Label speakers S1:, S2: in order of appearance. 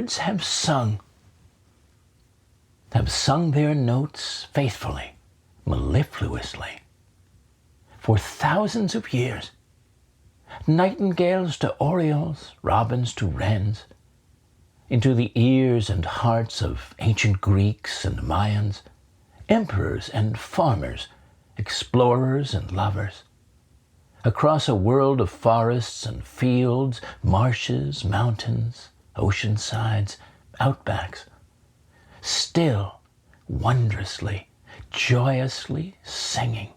S1: birds have sung their notes faithfully, mellifluously, for thousands of years. Nightingales to orioles, robins to wrens, into the ears and hearts of ancient Greeks and Mayans, emperors and farmers, explorers and lovers, across a world of forests and fields, marshes, mountains, ocean sides, outbacks, still, wondrously, joyously singing.